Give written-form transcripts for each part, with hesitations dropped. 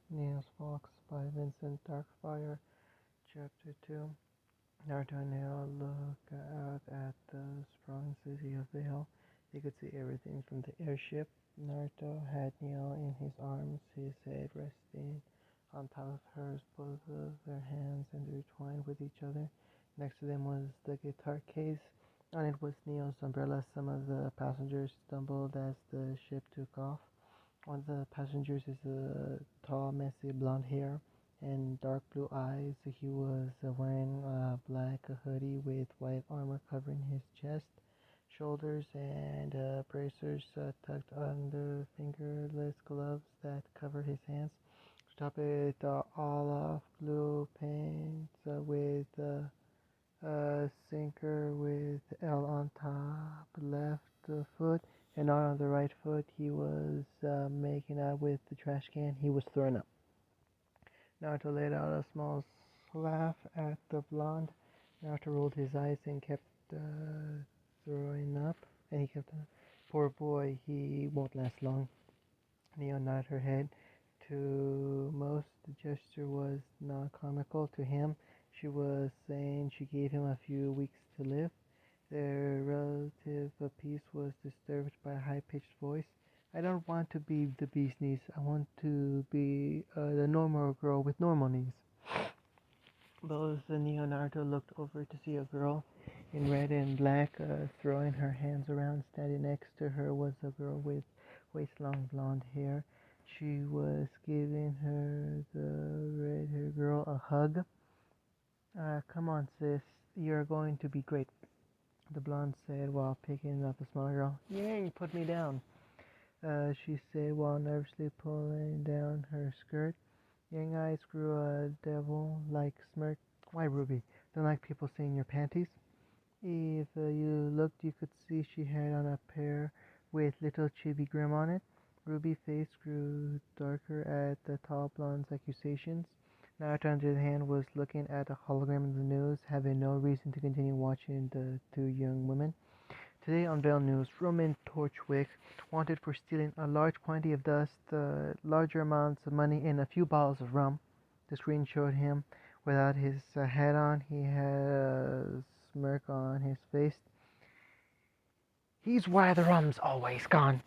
Neil's Fox by Vincent Darkfire, Chapter 2. Naruto and Neil look out at the sprawling city of Vale. They could see everything from the airship. Naruto had Neil in his arms, his head resting on top of hers, both of their hands intertwined with each other. Next to them was the guitar case. On it was Neil's umbrella. Some of the passengers stumbled as the ship took off. One of the passengers is a tall, messy blonde hair and dark blue eyes. He was wearing a black hoodie with white armor covering his chest, shoulders, and bracers tucked under fingerless gloves that covered his hands. To top it all off, blue pants with a sinker with L on top left foot and not on the right foot. He was making out with the trash can he was throwing up. Naruto let out a small laugh at the blonde. Naruto rolled his eyes and kept throwing up, and he kept, poor boy, he won't last long. Neo nodded her head. To most, the gesture was non-comical. To him, she was saying she gave him a few weeks to live. Their relative peace was disturbed by a high-pitched voice. I don't want to be the bee's knees. I want to be the normal girl with normal knees. Both Neo and Naruto looked over to see a girl in red and black throwing her hands around. Standing next to her was a girl with waist-long blonde hair. She was giving the red-haired girl a hug. Come on, sis. You're going to be great, the blonde said while picking up the smaller girl. Yay, put me down, she said while nervously pulling down her skirt. Young eyes grew a devil-like smirk. Why, Ruby? Don't like people seeing your panties? If you looked, you could see she had on a pair with little chibi grim on it. Ruby's face grew darker at the tall blonde's accusations. Naruto, on the other hand, was looking at a hologram in the news, having no reason to continue watching the two young women. Today on Vale News, Roman Torchwick wanted for stealing a large quantity of dust, larger amounts of money, and a few bottles of rum. The screen showed him without his hat on. He had a smirk on his face. He's why the rum's always gone.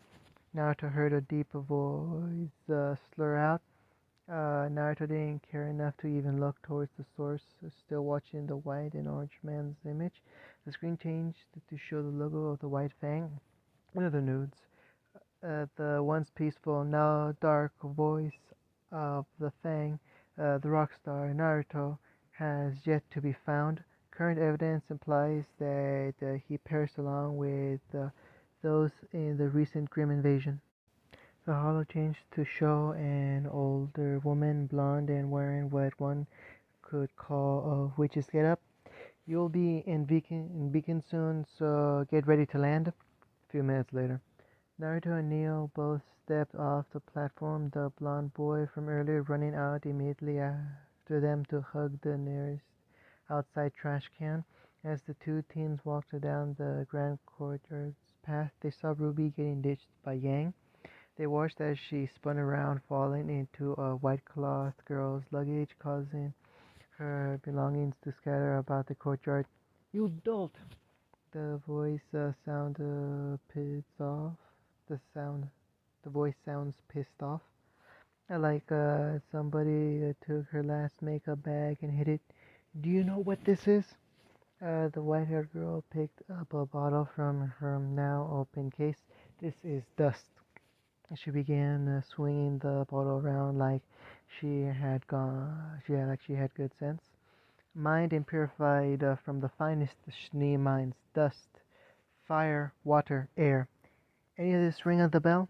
Naruto heard a deep voice slur out. Naruto didn't care enough to even look towards the source, still watching the white and orange man's image. The screen changed to show the logo of the White Fang. One of the nudes. The once peaceful, now dark voice of the Fang, the rock star Naruto, has yet to be found. Current evidence implies that he perished along with those in the recent Grim invasion. The holo changed to show an older woman, blonde and wearing what one could call a witch's getup. You'll be in Beacon soon, so get ready to land. A few minutes later, Naruto and Neil both stepped off the platform, the blonde boy from earlier running out immediately after them to hug the nearest outside trash can. As the two teens walked down the grand courtyard's path, they saw Ruby getting ditched by Yang. They watched as she spun around, falling into a white cloth girl's luggage, causing her belongings to scatter about the courtyard. You dolt! The voice pissed off. The sound, the voice sounds pissed off. Like somebody took her last makeup bag and hid it. Do you know what this is? The white-haired girl picked up a bottle from her now open case. This is dust. She began swinging the bottle around like she had good sense. Mined and purified from the finest Schnee mines, dust, fire, water, air. Any of this ring of the bell?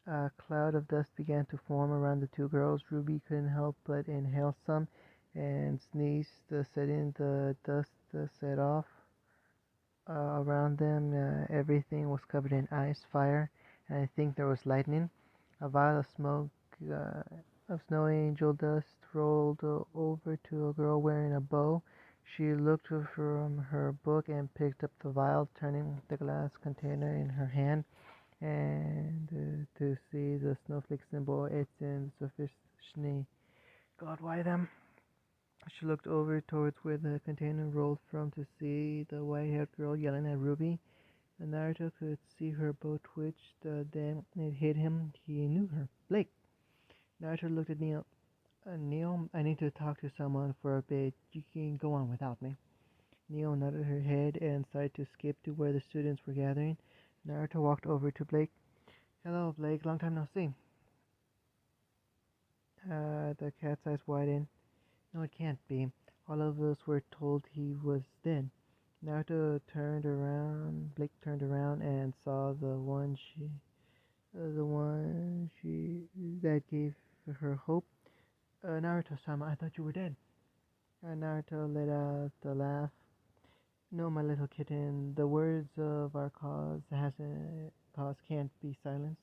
A cloud of dust began to form around the two girls. Ruby couldn't help but inhale some and sneezed, setting the dust set off. Around them, everything was covered in ice, fire, and I think there was lightning. A vial of smoke of snow angel dust rolled over to a girl wearing a bow. She looked from her book and picked up the vial, turning the glass container in her hand. and to see the snowflake symbol etched in the surface schnee. God, why them? She looked over towards where the container rolled from to see the white-haired girl yelling at Ruby. And Naruto could see her bow twitch. Then it hit him. He knew her. Blake. Naruto looked at Neil. Neil, I need to talk to someone for a bit. You can go on without me. Neil nodded her head and started to skip to where the students were gathering. Naruto walked over to Blake. Hello, Blake. Long time no see. The cat's eyes widened. No, it can't be. All of us were told he was dead. Naruto turned around. Blake turned around and saw the one she that gave her hope. Naruto-sama, I thought you were dead. Naruto let out a laugh. No, my little kitten, the words of our cause can't be silenced,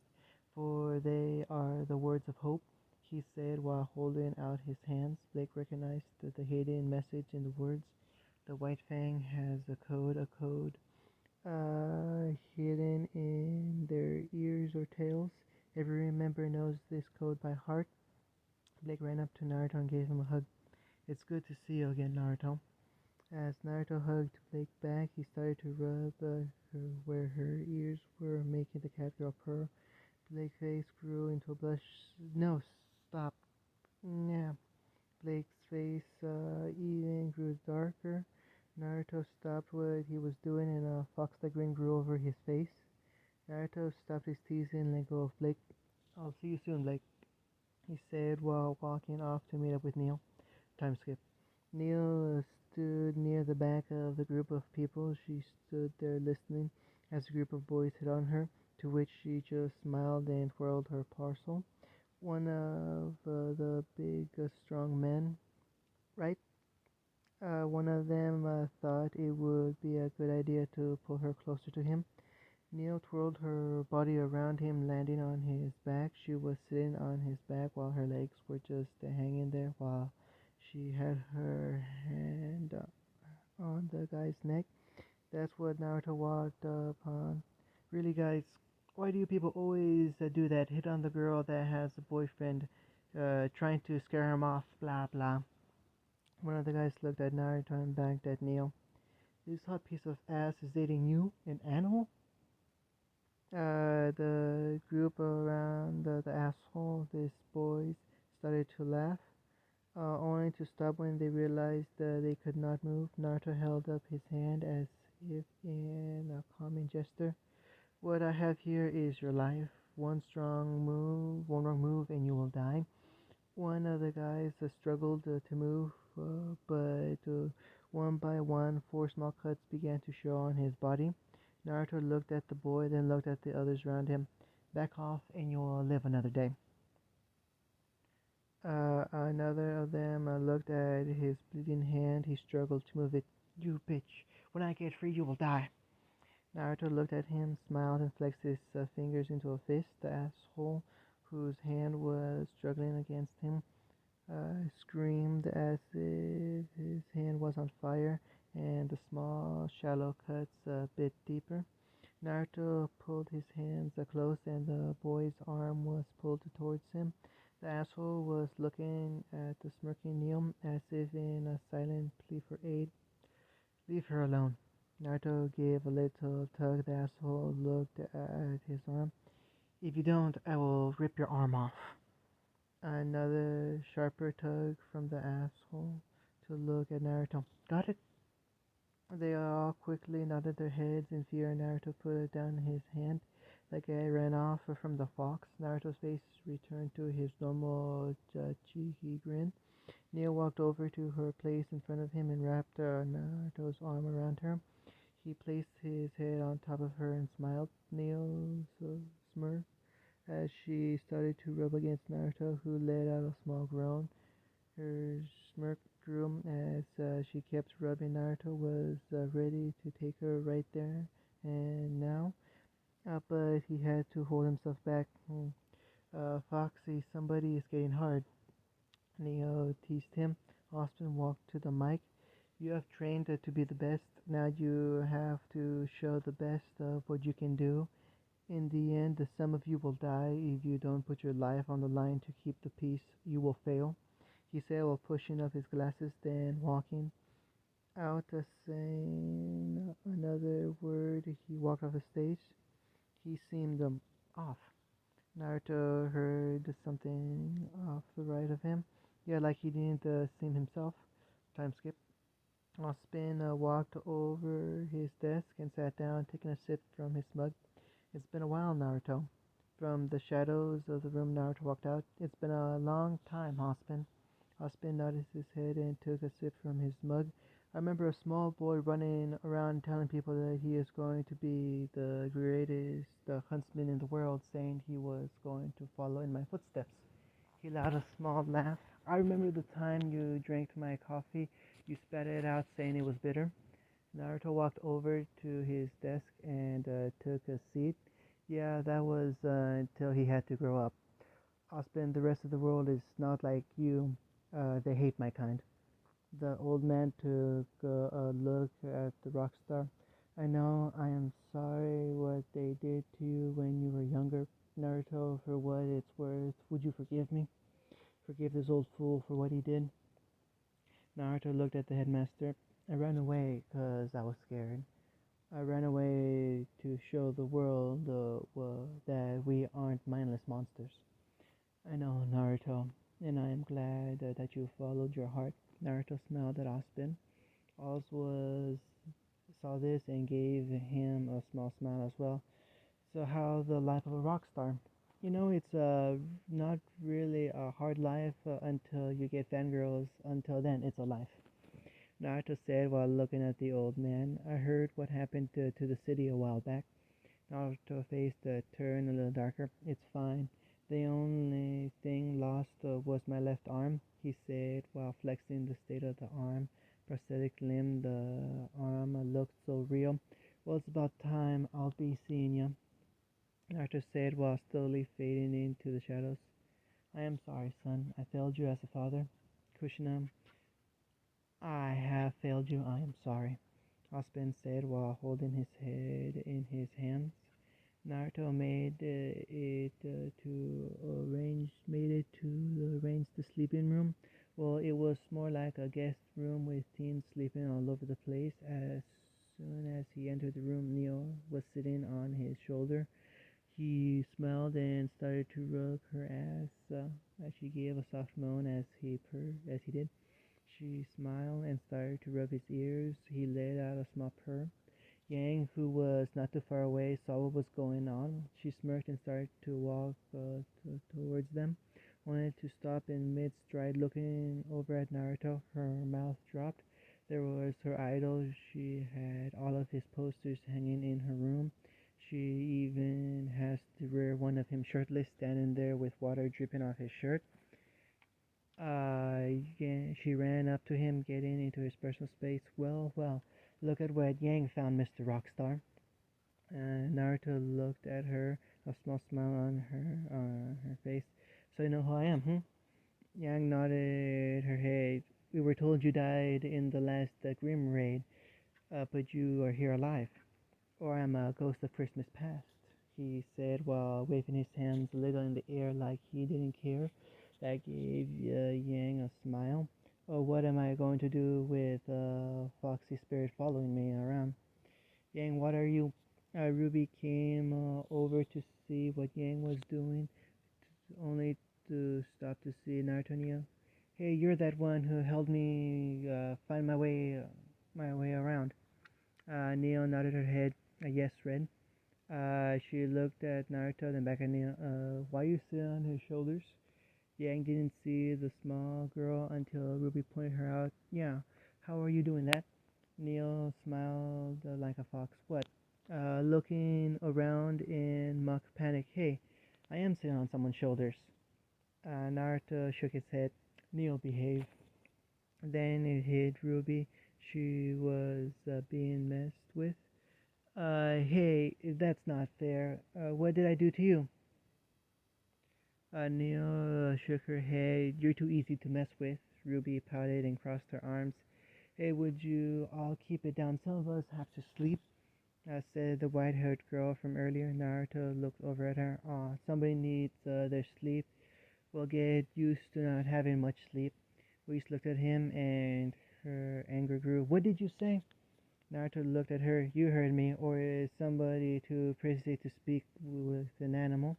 for they are the words of hope, he said while holding out his hands. Blake recognized the hidden message in the words. The White Fang has a code, hidden in their ears or tails. Every member knows this code by heart. Blake ran up to Naruto and gave him a hug. It's good to see you again, Naruto. As Naruto hugged Blake back, he started to rub her where her ears were, making the cat girl purr. Blake's face grew into a blush. No, stop. Yeah. Blake's face even grew darker. Naruto stopped what he was doing, and a fox-like grin grew over his face. Naruto stopped his teasing and let go of Blake. I'll see you soon, Blake, he said while walking off to meet up with Neil. Time skip. Neil stood near the back of the group of people. She stood there listening as a group of boys hit on her, to which she just smiled and twirled her parcel. One of the big, strong men, right? One of them thought it would be a good idea to pull her closer to him. Neil twirled her body around him, landing on his back. She was sitting on his back while her legs were just hanging there, while she had her hand on the guy's neck. That's what Naruto walked upon. Really, guys, why do you people always do that? Hit on the girl that has a boyfriend, trying to scare him off, blah blah. One of the guys looked at Naruto and backed at Neil. This hot piece of ass is dating you, an animal? The group around the asshole, these boys, started to laugh, only to stop when they realized they could not move. Naruto held up his hand as if in a calming gesture. What I have here is your life. One wrong move, and you will die. One of the guys struggled to move, but one by one, four small cuts began to show on his body. Naruto looked at the boy, then looked at the others around him. Back off, and you will live another day. Another of them looked at his bleeding hand. He struggled to move it. You bitch! When I get free, you will die. Naruto looked at him, smiled, and flexed his fingers into a fist. The asshole, whose hand was struggling against him, screamed as if his hand was on fire, and the small, shallow cuts bit deeper. Naruto pulled his hands close, and the boy's arm was pulled towards him. The asshole was looking at the smirking Neil as if in a silent plea for aid. Leave her alone. Naruto gave a little tug. The asshole looked at his arm. If you don't, I will rip your arm off. Another sharper tug from the asshole to look at Naruto. Got it? They all quickly nodded their heads in fear. Naruto put down his hand. The guy ran off from the fox. Naruto's face returned to his normal cheeky grin. Neil walked over to her place in front of him and wrapped Naruto's arm around her. He placed his head on top of her and smiled. Neil's smirked as she started to rub against Naruto, who let out a small groan. Her smirk grew as she kept rubbing. Naruto was ready to take her right there and now, but he had to hold himself back. Foxy, somebody is getting hard. Neo teased him. Austin walked to the mic. You have trained to be the best. Now you have to show the best of what you can do. In the end, the some of you will die if you don't put your life on the line to keep the peace. You will fail, he said while pushing up his glasses, then walking out, saying another word. He walked off the stage. He seemed off. Naruto heard something off the right of him. Yeah, like he didn't seem himself. Time skip. Spin walked over his desk and sat down, taking a sip from his mug. It's been a while, Naruto. From the shadows of the room, Naruto walked out. It's been a long time, Hospin. Hospin nodded his head and took a sip from his mug. I remember a small boy running around telling people that he is going to be the greatest huntsman in the world, saying he was going to follow in my footsteps. He let a small laugh. I remember the time you drank my coffee. You spat it out, saying it was bitter. Naruto walked over to his desk and took a seat. Yeah, that was until he had to grow up. Ospen, the rest of the world is not like you. They hate my kind. The old man took a look at the rock star. I know, I am sorry what they did to you when you were younger. Naruto, for what it's worth, would you forgive me? Forgive this old fool for what he did? Naruto looked at the headmaster. I ran away 'cause I was scared. I ran away to show the world that we aren't mindless monsters. I know, Naruto, and I am glad that you followed your heart. Naruto smiled at Aspen. Oz was saw this and gave him a small smile as well. So how the life of a rock star? It's not really a hard life until you get fangirls. Until then, it's a life. Naruto said while looking at the old man. I heard what happened to the city a while back. Naruto's face turned a little darker. It's fine. The only thing lost was my left arm, he said while flexing the state of the arm. Prosthetic limb, the arm looked so real. Well, it's about time. I'll be seeing ya, Naruto said while slowly fading into the shadows. I am sorry, son. I failed you as a father. Kushina, I have failed you. I am sorry, Aspen said while holding his head in his hands. Naruto made it to arrange the sleeping room. Well, it was more like a guest room with teens sleeping all over the place. As soon as he entered the room, Neo was sitting on his shoulder. He smiled and started to rub her ass as she gave a soft moan as he did. She smiled and started to rub his ears. He let out a small purr. Yang, who was not too far away, saw what was going on. She smirked and started to walk towards them, only to stop in mid-stride. Looking over at Naruto, her mouth dropped. There was her idol. She had all of his posters hanging in her room. She even has the rare one of him shirtless, standing there with water dripping off his shirt. Yeah, she ran up to him, getting into his personal space. Well, well, look at what Yang found, Mr. Rockstar. Naruto looked at her, a small smile on her face. So you know who I am, hmm? Yang nodded her head. We were told you died in the last Grim raid, but you are here alive. Or I'm a ghost of Christmas past, he said while waving his hands a little in the air like he didn't care. That gave Yang a smile. Oh, what am I going to do with Foxy Spirit following me around? Yang, what are you? Ruby came over to see what Yang was doing, only to stop to see Naruto. Hey, you're that one who helped me find my way around. Neo nodded her head. Yes, Red. She looked at Naruto, then back at Neo. Why you sit on his shoulders? Yang didn't see the small girl until Ruby pointed her out. Yeah, how are you doing that? Neo smiled like a fox. What? Looking around in mock panic. Hey, I am sitting on someone's shoulders. Naruto shook his head. Neo, behave. Then it hit Ruby. She was being messed with. Hey, that's not fair. What did I do to you? Neo shook her head. You're too easy to mess with. Ruby pouted and crossed her arms. Hey, would you all keep it down? Some of us have to sleep. said the white-haired girl from earlier. Naruto looked over at her. Aw, somebody needs their sleep. Well, get used to not having much sleep. Whis looked at him and her anger grew. What did you say? Naruto looked at her. You heard me. Or is somebody too crazy to speak with an animal?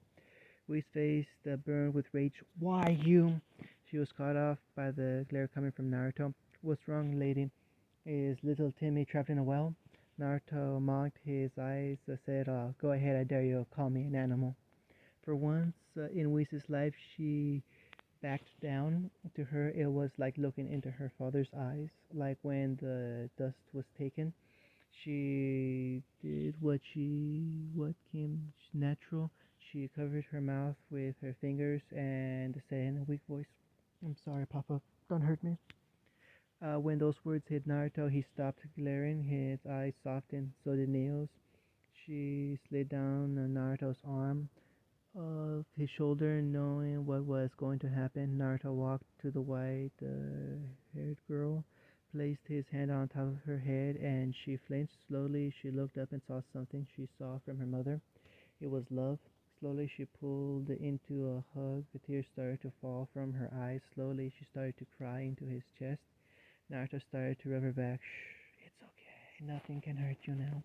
Whis face burned with rage. Why you? She was caught off by the glare coming from Naruto. What's wrong, lady? Is little Timmy trapped in a well? Naruto mocked. His eyes said, go ahead, I dare you, call me an animal. For once in Whis' life, she backed down. To her, it was like looking into her father's eyes, like when the dust was taken. She did what came natural. She covered her mouth with her fingers and said in a weak voice, I'm sorry, Papa. Don't hurt me. When those words hit Naruto, he stopped glaring. His eyes softened, so did Neo's. She slid down Naruto's arm of his shoulder, knowing what was going to happen. Naruto walked to the white-haired girl, placed his hand on top of her head, and she flinched. Slowly, she looked up and saw something she saw from her mother. It was love. Slowly, she pulled into a hug. The tears started to fall from her eyes. Slowly, she started to cry into his chest. Naruto started to rub her back. Shh, it's okay. Nothing can hurt you now.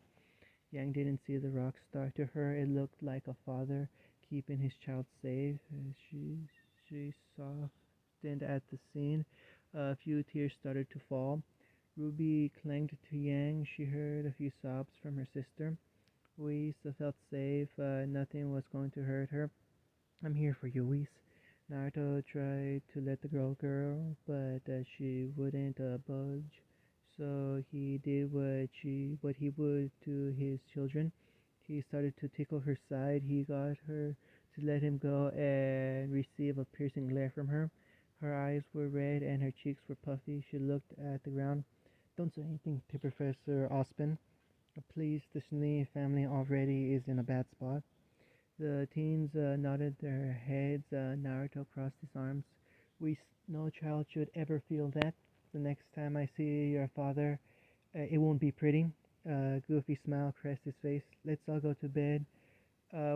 Yang didn't see the rock star. To her, it looked like a father keeping his child safe. She softened at the scene. A few tears started to fall. Ruby clung to Yang. She heard a few sobs from her sister. Whis felt safe. Nothing was going to hurt her. I'm here for you, Whis. Naruto tried to let the girl go, but she wouldn't budge. So he did what he would to his children. He started to tickle her side. He got her to let him go and receive a piercing glare from her. Her eyes were red and her cheeks were puffy. She looked at the ground. Don't say anything to Professor Ospin. Please, the Schnee family already is in a bad spot. The teens nodded their heads. Naruto crossed his arms. No child should ever feel that. The next time I see your father, it won't be pretty. Goofy smile caressed his face. Let's all go to bed.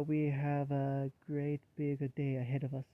We have a great big day ahead of us.